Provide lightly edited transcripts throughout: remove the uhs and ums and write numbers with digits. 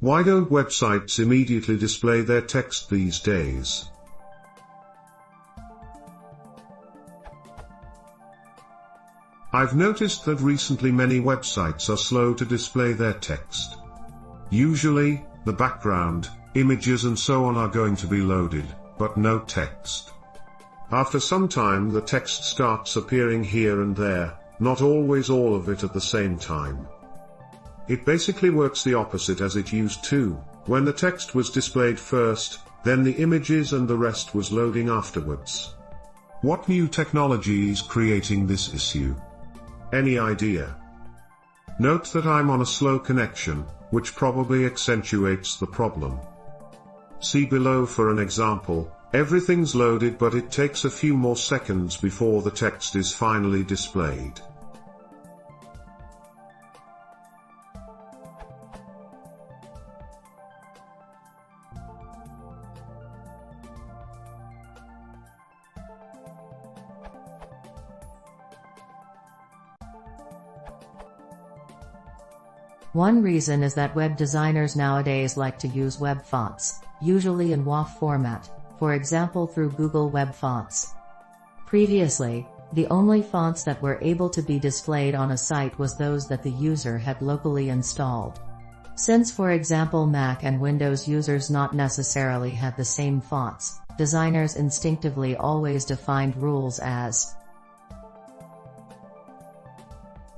Why don't websites immediately display their text these days? I've noticed that recently many websites are slow to display their text. Usually, the background, images and so on are going to be loaded, but no text. After some time the text starts appearing here and there, not always all of it at the same time. It basically works the opposite as it used to, when the text was displayed first, then the images and the rest was loading afterwards. What new technology is creating this issue? Any idea? Note that I'm on a slow connection, which probably accentuates the problem. See below for an example. Everything's loaded but it takes a few more seconds before the text is finally displayed. One reason is that web designers nowadays like to use web fonts, usually in WAF format, for example through Google Web Fonts. Previously, the only fonts that were able to be displayed on a site was those that the user had locally installed. Since for example Mac and Windows users not necessarily had the same fonts, designers instinctively always defined rules as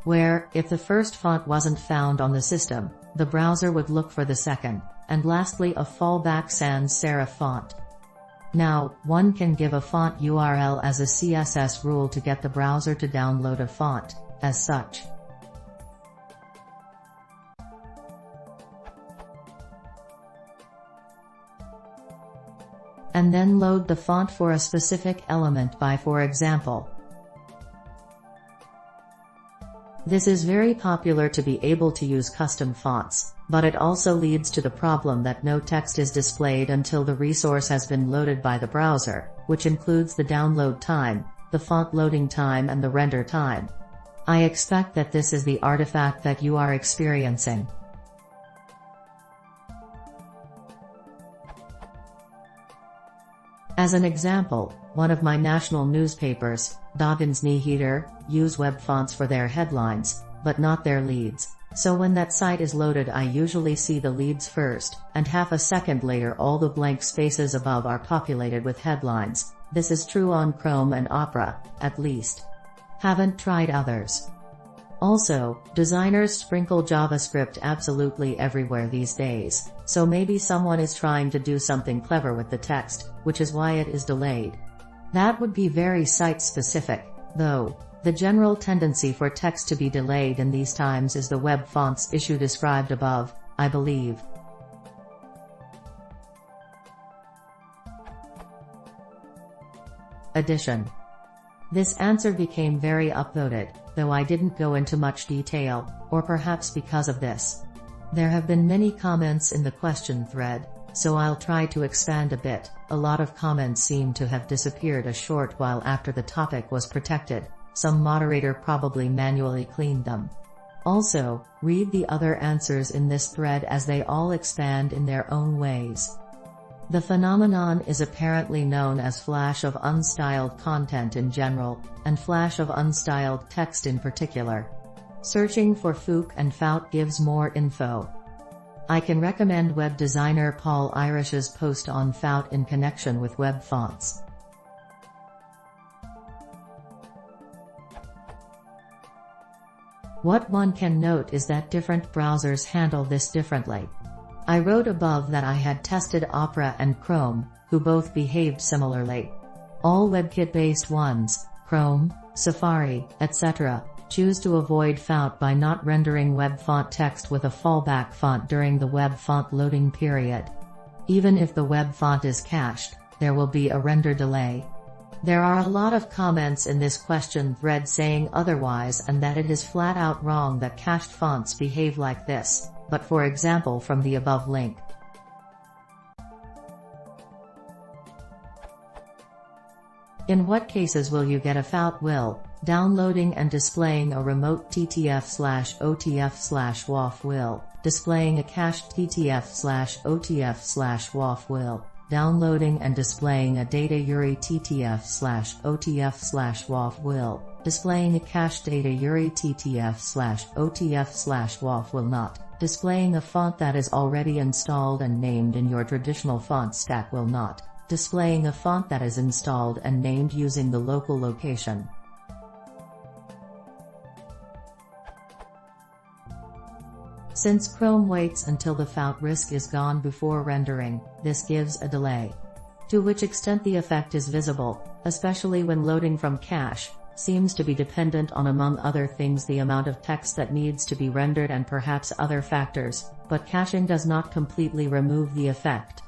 where, if the first font wasn't found on the system, the browser would look for the second, and lastly a fallback sans serif font. Now, one can give a font URL as a CSS rule to get the browser to download a font, as such. And then load the font for a specific element by, for example. This is very popular to be able to use custom fonts, but it also leads to the problem that no text is displayed until the resource has been loaded by the browser, which includes the download time, the font loading time and the render time. I expect that this is the artifact that you are experiencing. As an example, one of my national newspapers, Dobbins Nyheter, use web fonts for their headlines, but not their leads. So when that site is loaded I usually see the leads first, and half a second later all the blank spaces above are populated with headlines. This is true on Chrome and Opera, at least. Haven't tried others. Also, designers sprinkle JavaScript absolutely everywhere these days, so maybe someone is trying to do something clever with the text, which is why it is delayed. That would be very site-specific, though. The general tendency for text to be delayed in these times is the web fonts issue described above, I believe. Addition. This answer became very upvoted, though I didn't go into much detail, or perhaps because of this. There have been many comments in the question thread, so I'll try to expand a bit. A lot of comments seem to have disappeared a short while after the topic was protected. Some moderator probably manually cleaned them. Also, read the other answers in this thread as they all expand in their own ways. The phenomenon is apparently known as flash of unstyled content in general, and flash of unstyled text in particular. Searching for Fook and Faut gives more info. I can recommend web designer Paul Irish's post on Faut in connection with web fonts. What one can note is that different browsers handle this differently. I wrote above that I had tested Opera and Chrome, who both behaved similarly. All WebKit-based ones, Chrome, Safari, etc., choose to avoid font by not rendering web font text with a fallback font during the web font loading period. Even if the web font is cached, there will be a render delay. There are a lot of comments in this question thread saying otherwise and that it is flat out wrong that cached fonts behave like this, but for example from the above link. In what cases will you get a FOUT? Will downloading and displaying a remote TTF/OTF/WAF will displaying a cached TTF/OTF/WAF will downloading and displaying a data URI TTF/OTF/WAF will displaying a cached data URI TTF/OTF/WAF will not displaying a font that is already installed and named in your traditional font stack will not displaying a font that is installed and named using the local location. Since Chrome waits until the FOUT risk is gone before rendering, this gives a delay. To which extent the effect is visible, especially when loading from cache, seems to be dependent on, among other things, the amount of text that needs to be rendered and perhaps other factors, but caching does not completely remove the effect.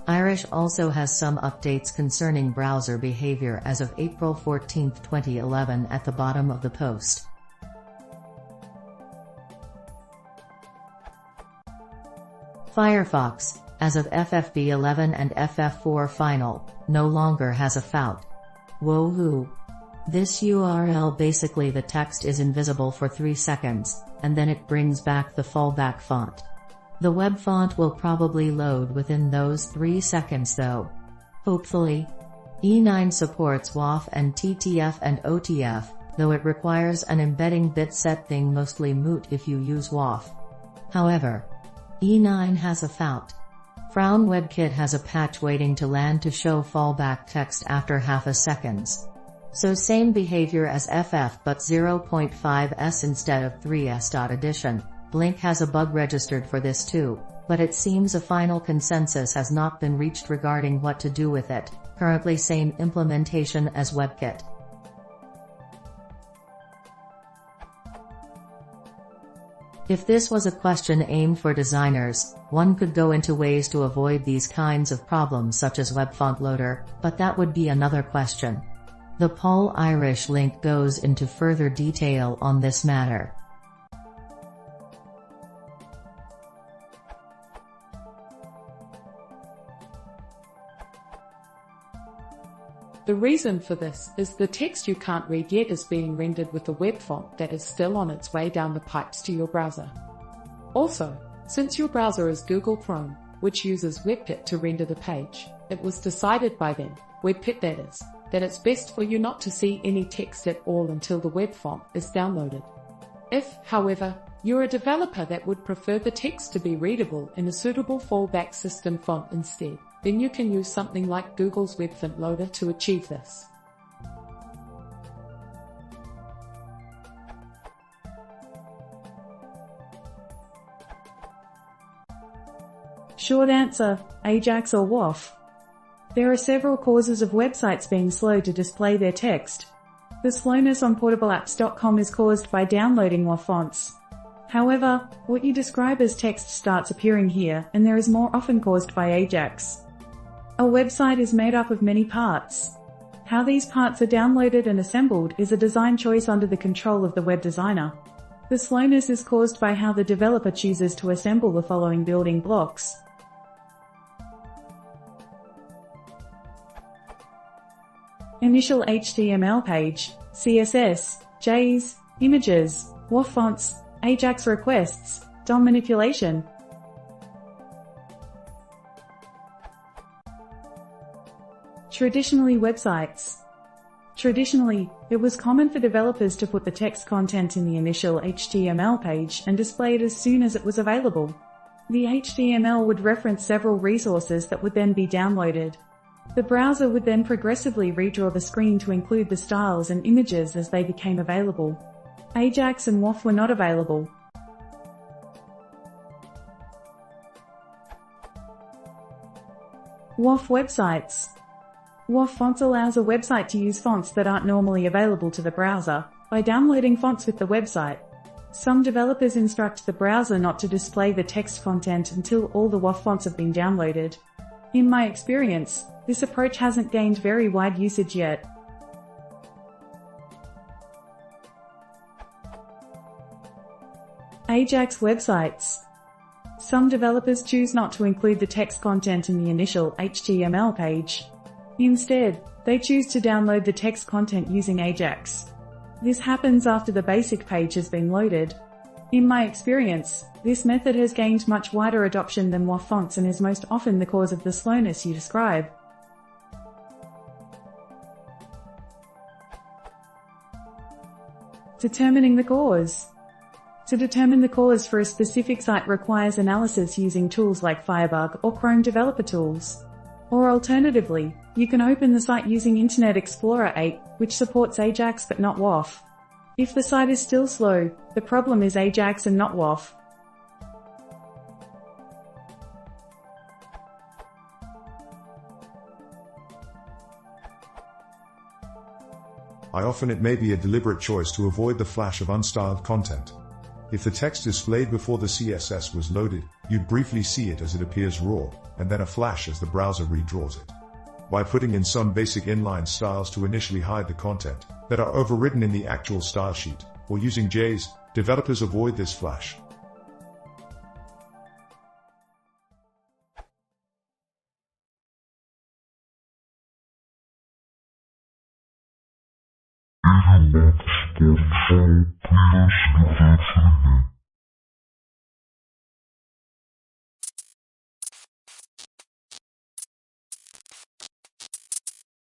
Irish also has some updates concerning browser behavior as of April 14, 2011 at the bottom of the post. Firefox, as of FFB11 and FF4 Final, no longer has a FOUT. Woohoo! This URL basically the text is invisible for 3 seconds, and then it brings back the fallback font. The web font will probably load within those 3 seconds though. Hopefully. E9 supports WAF and TTF and OTF, though it requires an embedding bit set thing, mostly moot if you use WAF. However, E9 has a FOUT. Frown WebKit has a patch waiting to land to show fallback text after half a seconds. So same behavior as FF but 0.5s instead of 3s. Addition, Blink has a bug registered for this too, but it seems a final consensus has not been reached regarding what to do with it, currently same implementation as WebKit. If this was a question aimed for designers, one could go into ways to avoid these kinds of problems such as Web Font Loader, but that would be another question. The Paul Irish link goes into further detail on this matter. The reason for this is the text you can't read yet is being rendered with a web font that is still on its way down the pipes to your browser. Also, since your browser is Google Chrome, which uses WebKit to render the page, it was decided by them, WebKit that is, that it's best for you not to see any text at all until the web font is downloaded. If, however, you're a developer that would prefer the text to be readable in a suitable fallback system font instead, then you can use something like Google's Web Font Loader to achieve this. Short answer, Ajax or WAF. There are several causes of websites being slow to display their text. The slowness on portableapps.com is caused by downloading WAF fonts. However, what you describe as text starts appearing here, and there is more often caused by Ajax. A website is made up of many parts. How these parts are downloaded and assembled is a design choice under the control of the web designer. The slowness is caused by how the developer chooses to assemble the following building blocks. Initial HTML page, CSS, JS, images, WAF fonts, Ajax requests, DOM manipulation. Traditionally websites. Traditionally, it was common for developers to put the text content in the initial HTML page and display it as soon as it was available. The HTML would reference several resources that would then be downloaded. The browser would then progressively redraw the screen to include the styles and images as they became available. Ajax and WAF were not available. WAF websites. WAF fonts allows a website to use fonts that aren't normally available to the browser by downloading fonts with the website. Some developers instruct the browser not to display the text content until all the WAF fonts have been downloaded. In my experience, this approach hasn't gained very wide usage yet. Ajax websites. Some developers choose not to include the text content in the initial HTML page. Instead, They choose to download the text content using Ajax. This happens after the basic page has been loaded. In my experience, this method has gained much wider adoption than WAF fonts and is most often the cause of the slowness you describe. Determining the cause. To determine the cause for a specific site requires analysis using tools like Firebug or Chrome Developer Tools. Or alternatively, you can open the site using Internet Explorer 8, which supports Ajax but not WAF. If the site is still slow, the problem is Ajax and not WAF. Often it may be a deliberate choice to avoid the flash of unstyled content. If the text displayed before the CSS was loaded, you'd briefly see it as it appears raw, and then a flash as the browser redraws it. By putting in some basic inline styles to initially hide the content that are overridden in the actual style sheet, or using JS, developers avoid this flash. Hypnotic Puzzle2 plus